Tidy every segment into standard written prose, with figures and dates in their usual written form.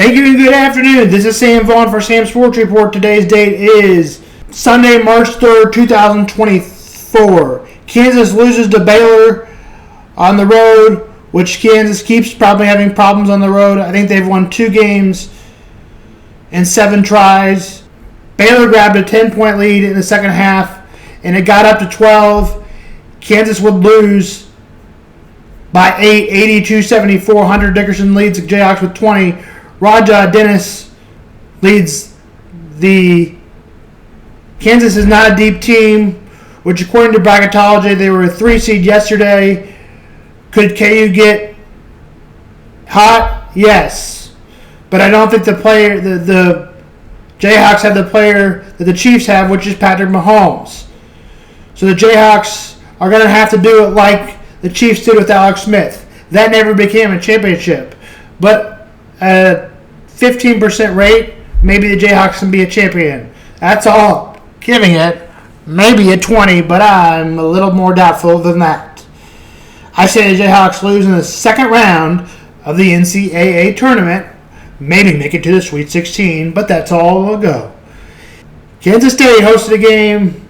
Thank you and good afternoon. This is Sam Vaughn for Sam Sports Report. Today's date is Sunday, March 3rd, 2024. Kansas loses to Baylor on the road, which Kansas keeps probably having problems on the road. I think they've won 2 games in 7 tries. Baylor grabbed a 10-point lead in the second half, and it got up to 12. Kansas would lose by 8, 82-74. Hunter Dickerson leads the Jayhawks with 20. Raja Dennis leads the Kansas is not a deep team, which according to bracketology, they were a 3 seed yesterday. Could KU get hot? Yes. But I don't think the Jayhawks have the player that the Chiefs have, which is Patrick Mahomes. So the Jayhawks are going to have to do it like the Chiefs did with Alex Smith. That never became a championship. But at a 15% rate, maybe the Jayhawks can be a champion. That's all. Giving it maybe a 20, but I'm a little more doubtful than that. I say the Jayhawks lose in the second round of the NCAA tournament. Maybe make it to the Sweet 16, but that's all it'll go. Kansas State hosted a game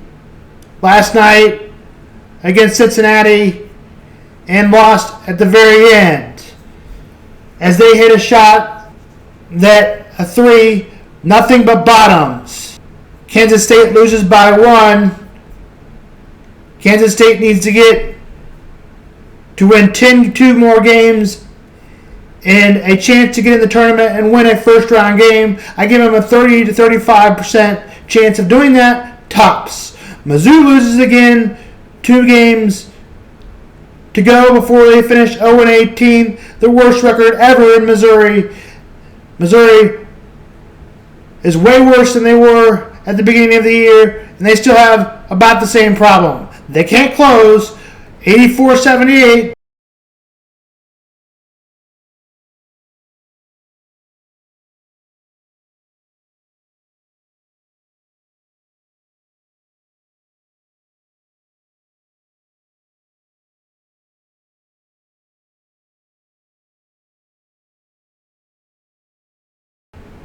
last night against Cincinnati and lost at the very end as they hit a shot a 3, nothing but bottoms. Kansas State loses by 1. Kansas State needs to win 2 more games and a chance to get in the tournament and win a first-round game. I give them a 30 to 35% chance of doing that, tops. Mizzou loses again, 2 games to go before they finish 0-18, the worst record ever in Missouri. Missouri is way worse than they were at the beginning of the year, and they still have about the same problem. They can't close, 84-78.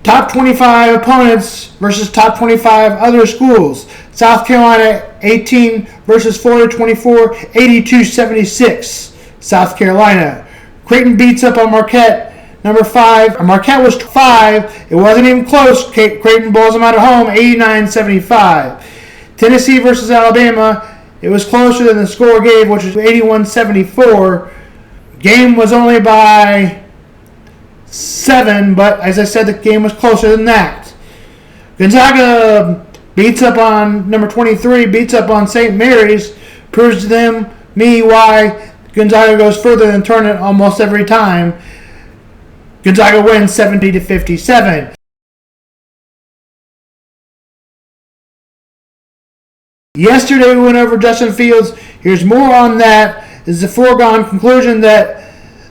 Top 25 opponents versus top 25 other schools. South Carolina 18 versus Florida 24, 82-76. South Carolina. Creighton beats up on Marquette, number 5. Marquette was 5. It wasn't even close. Creighton blows them out at home, 89-75. Tennessee versus Alabama. It was closer than the score gave, which was 81-74. Game was only by 7, but as I said, the game was closer than that. Gonzaga beats up on number 23, beats up on St. Mary's, proves to me why Gonzaga goes further than Turner almost every time. Gonzaga wins 70-57. Yesterday we went over Justin Fields. Here's more on that. It's a foregone conclusion that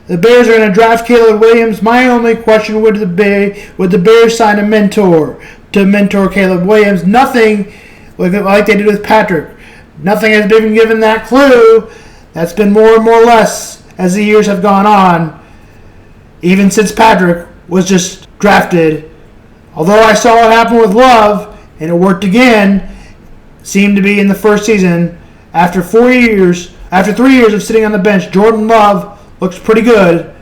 the Bears are going to draft Caleb Williams. My only question would the Bears sign a mentor to mentor Caleb Williams? Nothing like they did with Patrick. Nothing has been given that clue. That's been more and more less as the years have gone on, even since Patrick was just drafted. Although I saw it happen with Love, and it worked again, seemed to be in the first season. After 3 years of sitting on the bench, Jordan Love looks pretty good,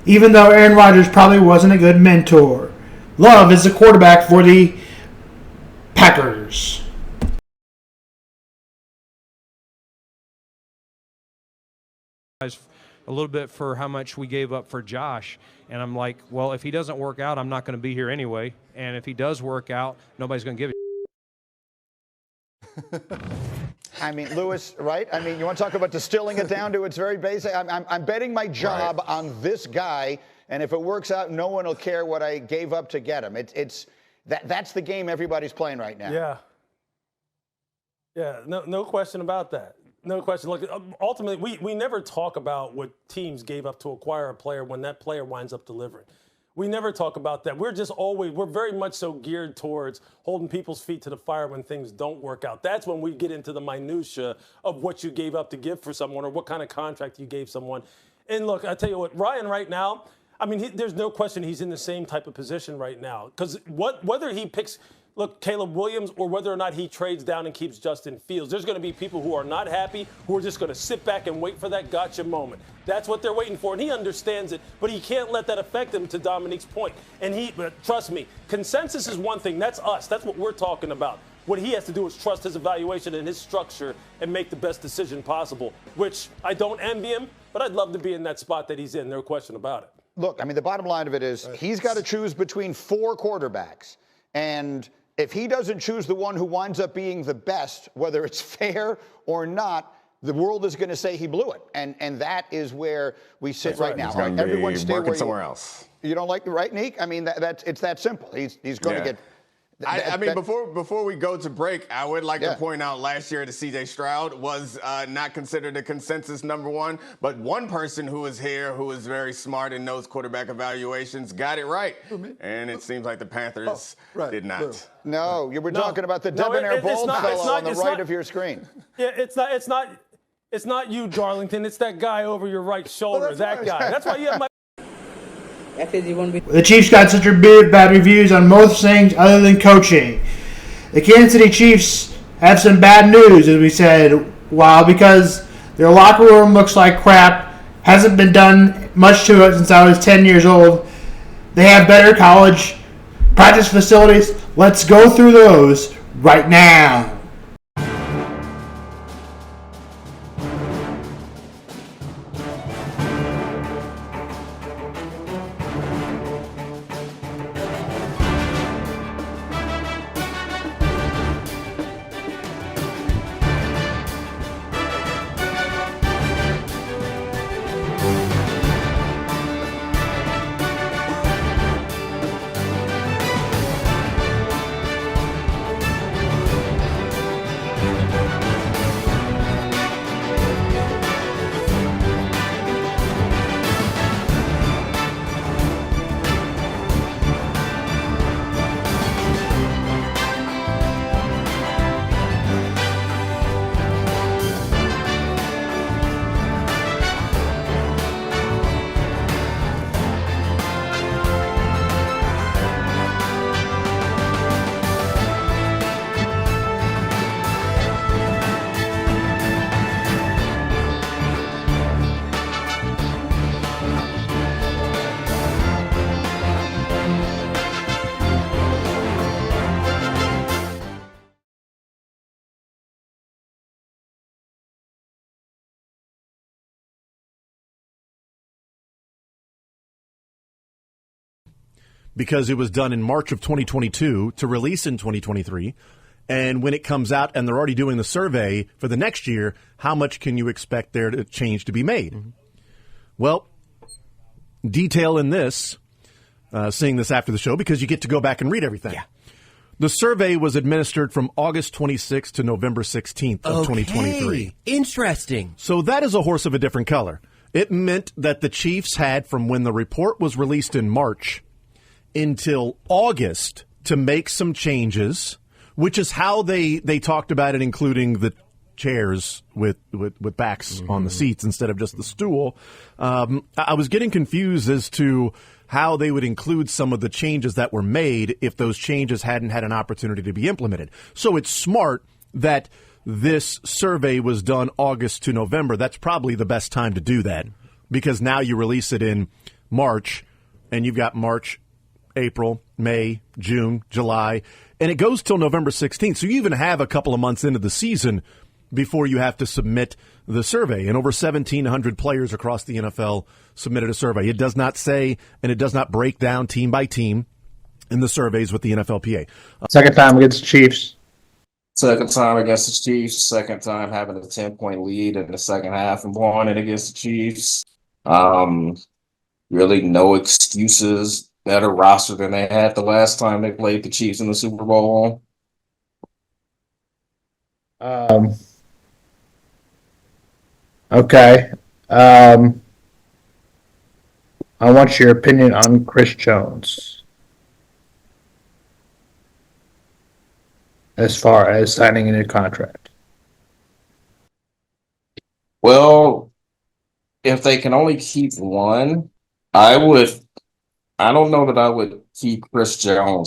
even though Aaron Rodgers probably wasn't a good mentor. Love is the quarterback for the Packers. A little bit for how much we gave up for Josh, and I'm like, well, if he doesn't work out, I'm not going to be here anyway, and if he does work out, nobody's going to give a I mean, Lewis, right? I mean, you want to talk about distilling it down to its very basic? I'm betting my job on this guy, and if it works out, no one will care what I gave up to get him. That's the game everybody's playing right now. Yeah, no question about that. No question. Look, ultimately, we never talk about what teams gave up to acquire a player when that player winds up delivering. We never talk about that. We're very much so geared towards holding people's feet to the fire when things don't work out. That's when we get into the minutia of what you gave up to give for someone or what kind of contract you gave someone. And look, I tell you what, Ryan right now, I mean, there's no question he's in the same type of position right now. Because whether he picks, Caleb Williams, or whether or not he trades down and keeps Justin Fields, there's going to be people who are not happy, who are just going to sit back and wait for that gotcha moment. That's what they're waiting for, and he understands it, but he can't let that affect him, to Dominique's point. But trust me, consensus is one thing. That's us. That's what we're talking about. What he has to do is trust his evaluation and his structure and make the best decision possible, which I don't envy him, but I'd love to be in that spot that he's in. No question about it. Look, I mean, the bottom line of it is he's got to choose between 4 quarterbacks. And if he doesn't choose the one who winds up being the best, whether it's fair or not, the world is going to say he blew it. And that is where we sit right now. Right? Everyone stay working where somewhere else. You don't like it, right, Neek? I mean, it's that simple. He's going to get. I mean, before we go to break, I would like to point out last year that C.J. Stroud was not considered a consensus #1, but one person who was here who is very smart and knows quarterback evaluations got it right. And it seems like the Panthers did not. No, you were talking about the debonair bald fellow on the right of your screen. Yeah, it's not you, Darlington. It's that guy over your right shoulder. That guy. That's why you have my. The Chiefs got such bad reviews on most things other than coaching. The Kansas City Chiefs have some bad news, as we said, because their locker room looks like crap, hasn't been done much to it since I was 10 years old. They have better college practice facilities. Let's go through those right now. Because it was done in March of 2022 to release in 2023. And when it comes out and they're already doing the survey for the next year, how much can you expect there to change to be made? Mm-hmm. Well, detail in this, seeing this after the show, because you get to go back and read everything. Yeah. The survey was administered from August 26th to November 16th of 2023. Interesting. So that is a horse of a different color. It meant that the Chiefs had, from when the report was released in March until August, to make some changes, which is how they talked about it, including the chairs with backs on the seats instead of just the stool. I was getting confused as to how they would include some of the changes that were made if those changes hadn't had an opportunity to be implemented. So it's smart that this survey was done August to November. That's probably the best time to do that, because now you release it in March, and you've got March, April, May, June, July, and it goes till November 16th. So you even have a couple of months into the season before you have to submit the survey. And over 1,700 players across the NFL submitted a survey. It does not say, and it does not break down team by team in the surveys with the NFLPA. Second time against the Chiefs. Second time against the Chiefs. Second time having a 10-point lead in the second half and won it against the Chiefs. Really no excuses. Better roster than they had the last time they played the Chiefs in the Super Bowl. Okay. I want your opinion on Chris Jones as far as signing a new contract. Well, if they can only keep one, I would I don't know that I would keep Chris Jones